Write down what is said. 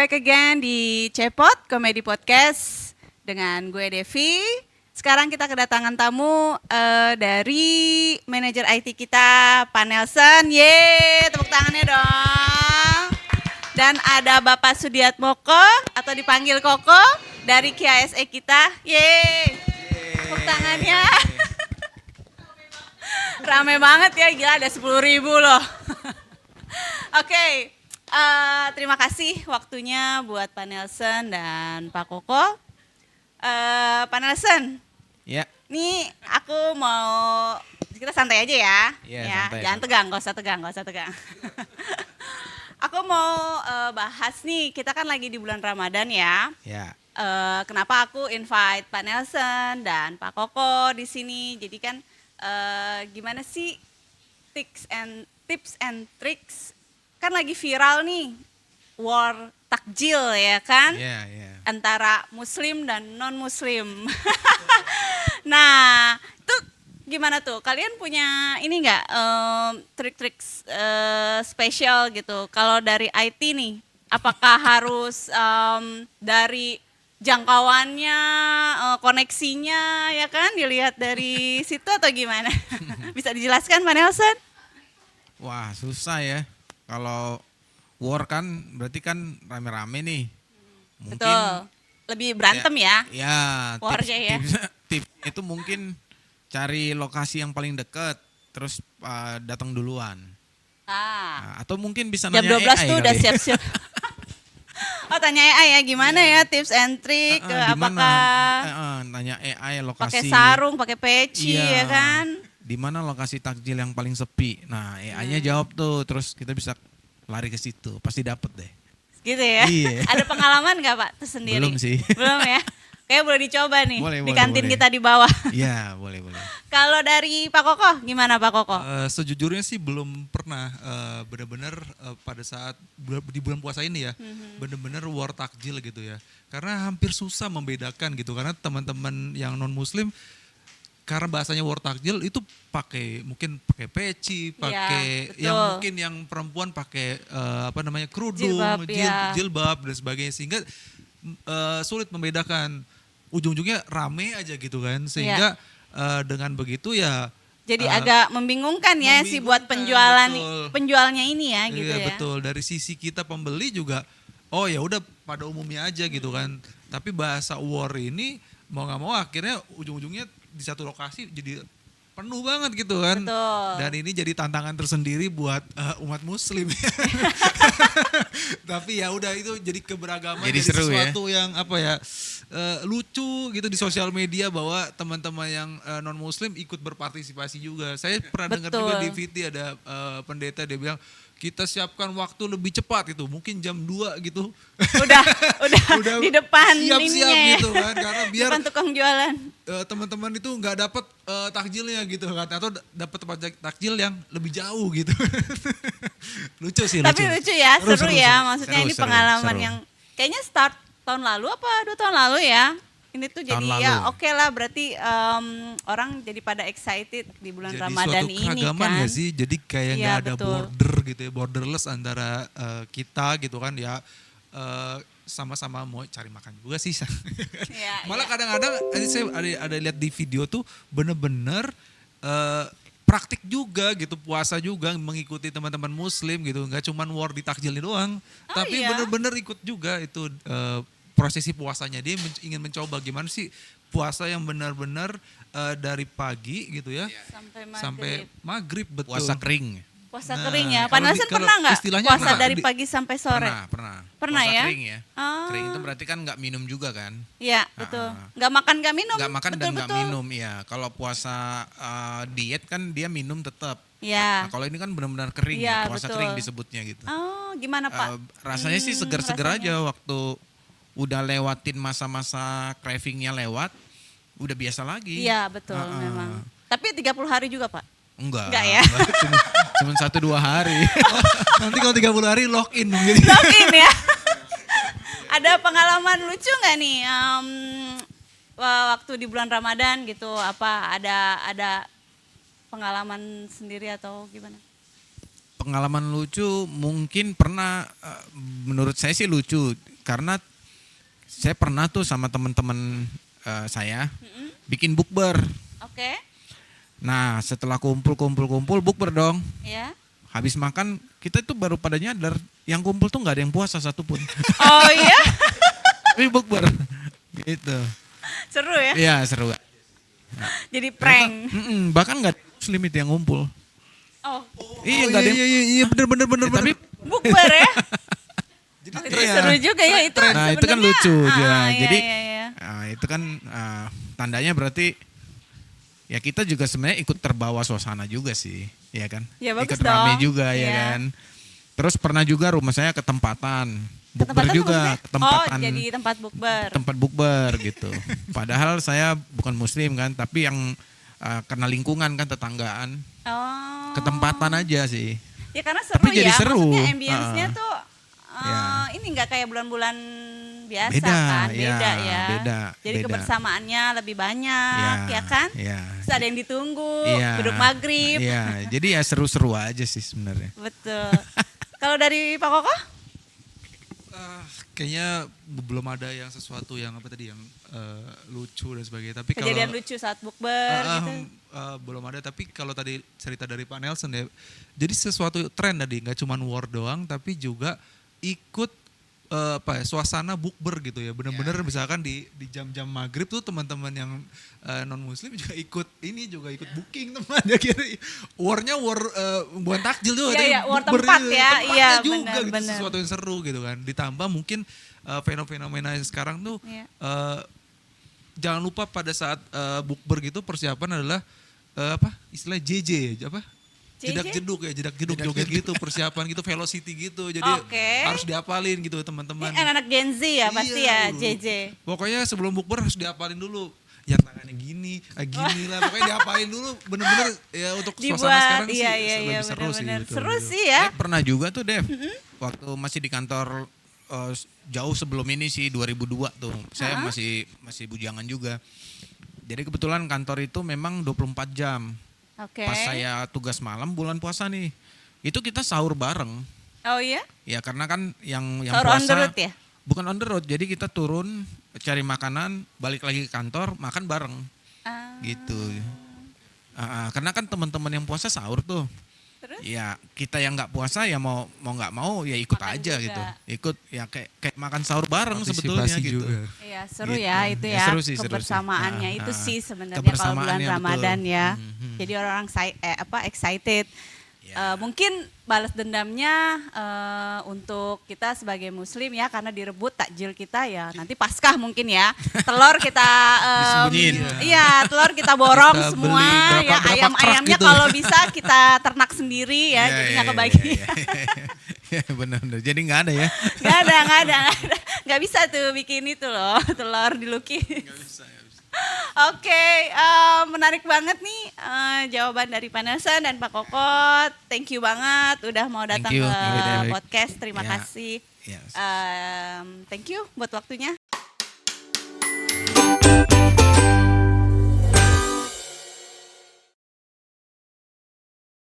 back again di Cepot Comedy Podcast dengan gue Devi. Sekarang kita kedatangan tamu dari manajer IT kita, Pak Nelson. Yeay, tepuk tangannya dong. Dan ada Bapak Sudiatmoko atau dipanggil Koko dari KISE kita. Yeay, tepuk tangannya. Rame banget ya, gila ada 10.000 loh. Oke. Terima kasih waktunya buat Pak Nelson dan Pak Koko. Pak Nelson, ya. Nih aku mau, kita santai aja ya. Santai. Jangan tegang, gak usah tegang. Aku mau bahas nih, kita kan lagi di bulan Ramadan ya. Ya. Kenapa aku invite Pak Nelson dan Pak Koko di sini? Jadi kan gimana sih tips and tricks? Kan lagi viral nih, war takjil ya kan, antara muslim dan non-muslim. Nah, itu gimana tuh? Kalian punya ini nggak trik-trik spesial gitu? Kalau dari IT nih, apakah harus dari jangkauannya, koneksinya ya kan, dilihat dari situ atau gimana? Bisa dijelaskan Pak Nelson? Wah, susah ya. Kalau war kan berarti kan rame-rame nih. Mungkin betul. Lebih berantem ya. Ya, warnya ya. Tips itu mungkin cari lokasi yang paling dekat, terus datang duluan. Nah, atau mungkin bisa jam nanya 12 AI tuh kali. udah siap-siap. Oh, tanya AI ya, gimana ya tips and trick, apakah nanya AI lokasi. pakai sarung, pakai peci ya kan? Di mana lokasi takjil yang paling sepi. Nah, AI-nya jawab tuh, terus kita bisa lari ke situ, pasti dapet deh. Gitu ya. Iya. Ada pengalaman nggak Pak tersendiri? Belum sih. Belum ya. Kayak boleh dicoba nih di kantin boleh. kita di bawah. Iya, boleh. Kalau dari Pak Koko, gimana Pak Koko? Sejujurnya sih belum pernah benar-benar pada saat di bulan puasa ini ya, benar-benar war takjil gitu ya. Karena hampir susah membedakan gitu, karena teman-teman yang non muslim karena bahasanya war takjil itu mungkin pakai peci, pakai mungkin yang perempuan pakai kerudung, jilbab dan sebagainya, sehingga sulit membedakan. Ujung-ujungnya rame aja gitu kan, sehingga dengan begitu ya jadi agak membingungkan ya si buat penjualnya ini ya gitu ya. Betul, dari sisi kita pembeli juga oh ya udah pada umumnya aja gitu kan. Tapi bahasa war ini mau nggak mau akhirnya ujung-ujungnya di satu lokasi jadi penuh banget gitu kan. Betul. Dan ini jadi tantangan tersendiri buat umat muslim. Tapi ya udah, itu jadi keberagaman, jadi seru ya? Sesuatu yang lucu gitu di sosial media, bahwa teman-teman yang non muslim ikut berpartisipasi juga. Saya pernah dengar juga di VT ada pendeta, dia bilang kita siapkan waktu lebih cepat itu, mungkin jam 2 gitu. Udah di depan siap-siap gitu kan, karena biar depan tukang jualan. Teman-teman itu nggak dapat takjilnya gitu kan, atau dapat tempat takjil yang lebih jauh gitu. Lucu sih. Tapi lucu ya, seru ya. Maksudnya ini pengalaman seru. yang kayaknya start tahun lalu apa 2 tahun lalu ya. Ini tuh jadi ya oke lah, berarti orang jadi pada excited di bulan jadi Ramadan ini ini kan. Jadi suatu keragaman gak sih? Jadi kayak gak ada border gitu ya, borderless antara kita gitu kan ya. Sama-sama mau cari makan juga sih. Malah kadang-kadang saya ada lihat di video tuh bener-bener praktik juga gitu, puasa juga mengikuti teman-teman muslim gitu. Gak cuman war di takjilnya doang, tapi bener-bener ikut juga itu prosesi puasanya. Dia ingin mencoba gimana sih puasa yang benar-benar dari pagi gitu ya sampai maghrib. Betul. Puasa kering. Puasa kering ya. Pak Nelson pernah nggak puasa dari pagi sampai sore? Pernah Pernah puasa ya? Kering ya. Kering itu berarti kan nggak minum juga kan? Iya betul. Nggak makan nggak minum. Nggak makan dan nggak minum ya. Kalau puasa diet kan dia minum tetap. Iya. Nah, kalau ini kan benar-benar kering ya, puasa kering disebutnya gitu. Oh, gimana Pak? Rasanya sih segar-segar aja waktu udah lewatin masa-masa cravingnya lewat, udah biasa lagi. Iya betul memang. Tapi 30 hari juga Pak? Enggak ya? Cuma 1-2 hari. Nanti kalau 30 hari lock in. Lock in ya? Ada pengalaman lucu nggak nih waktu di bulan Ramadan gitu? Apa ada pengalaman sendiri atau gimana? Pengalaman lucu mungkin pernah, menurut saya sih lucu. karena saya pernah tuh sama teman-teman saya bikin bukber. Oke. Nah setelah kumpul bukber dong. Ya. Habis makan kita itu baru pada nyadar yang kumpul tuh nggak ada yang puasa satupun. Oh iya? Tapi bukber gitu. Seru ya? Iya seru. Jadi prank. Bahkan nggak muslim itu yang ngumpul. Oh. Iya nggak ada. Iya bener. Tapi Bukber ya? Jadi Itu seru juga ya itu. nah itu kan lucu ya. Iya, Jadi iya. itu kan tandanya berarti ya kita juga sebenarnya ikut terbawa suasana juga sih, ya kan? Ya, bagus ikut rame dong. juga ya Iya. kan. Terus pernah juga rumah saya ketempatan bukber juga, ketempatan Oh jadi tempat bukber. tempat bukber gitu. Padahal saya bukan muslim kan, tapi yang karena lingkungan kan tetanggaan, Oh. ketempatan aja sih. Ya karena seru Tapi jadi ya, seru. maksudnya ambience-nya tuh Ya. ini nggak kayak bulan-bulan biasa Beda, kan, ya, beda ya. beda, Jadi beda. kebersamaannya lebih banyak, ya kan? Iya. Terus ada yang ditunggu, Iya, duduk maghrib. Iya, jadi ya seru-seru aja sih sebenarnya. Betul. Kalau dari Pak Koko? Kayaknya belum ada yang sesuatu yang apa tadi yang lucu dan sebagainya. Tapi Kejadian kalau lucu saat bukber gitu. belum ada. Tapi kalau tadi cerita dari Pak Nelson ya, jadi sesuatu tren tadi nggak cuma war doang, tapi juga ikut suasana bukber gitu ya. Bener-bener misalkan di jam-jam maghrib tuh teman-teman yang non muslim juga ikut booking teman ya kira warnya bukan takjil tuh Iya, war bukber tempat gitu. ya. Tempatnya Iya, juga gitu, benar. sesuatu yang seru gitu kan. Ditambah mungkin fenomena yang sekarang tuh Iya. jangan lupa pada saat bukber gitu persiapan adalah istilah JJ apa? JJ? Jedak jeduk joget gitu, persiapan gitu, velocity gitu. Jadi Oke. harus diapalin gitu teman-teman. Ini anak-anak Gen Z ya pasti ya, Iya, JJ. Pokoknya sebelum bukber harus diapalin dulu. Yang tangannya gini lah. Pokoknya diapalin dulu bener-bener ya untuk suasana Dibuat, sekarang sih iya, lebih iya, seru sih. bener-bener. gitu. Seru sih ya. Pernah juga tuh Dev, waktu masih di kantor jauh sebelum ini sih 2002 tuh, saya masih bujangan juga. Jadi kebetulan kantor itu memang 24 jam. Oke. Pas saya tugas malam bulan puasa nih, itu kita sahur bareng. Oh iya? Ya karena kan yang Sahur on puasa the road ya? bukan on the road, jadi kita turun cari makanan, balik lagi ke kantor makan bareng gitu. Karena kan teman-teman yang puasa sahur tuh. Terus? Ya kita yang nggak puasa ya mau nggak mau ya ikut Makan aja juga. gitu. Ikut ya kayak makan sahur bareng sebetulnya Partisipasi gitu. juga. Iya seru Gitu. ya itu Ya, ya, seru sih, seru sih. kebersamaannya itu Ah, sih sebenarnya kalau bulan kebersamaannya, Ramadan betul. ya. Jadi orang-orang excited. Ya. Mungkin balas dendamnya untuk kita sebagai muslim ya karena direbut takjil kita ya nanti Paskah mungkin ya. Telur kita Disembunyiin. iya, telur kita borong Kita semua beli ya berapa ayam-ayamnya kerak gitu. kalau bisa kita ternak sendiri ya, jadi nggak kebagi. Ya, benar-benar. Jadi nggak ada ya. Nggak ada. Nggak bisa tuh bikin itu loh, telur dilukis. Oke, menarik banget nih jawaban dari Pak Nelson dan Pak Kokot. Thank you banget udah mau datang Thank you. ke Dewi. podcast. Terima Ya. kasih. Ya. Thank you buat waktunya.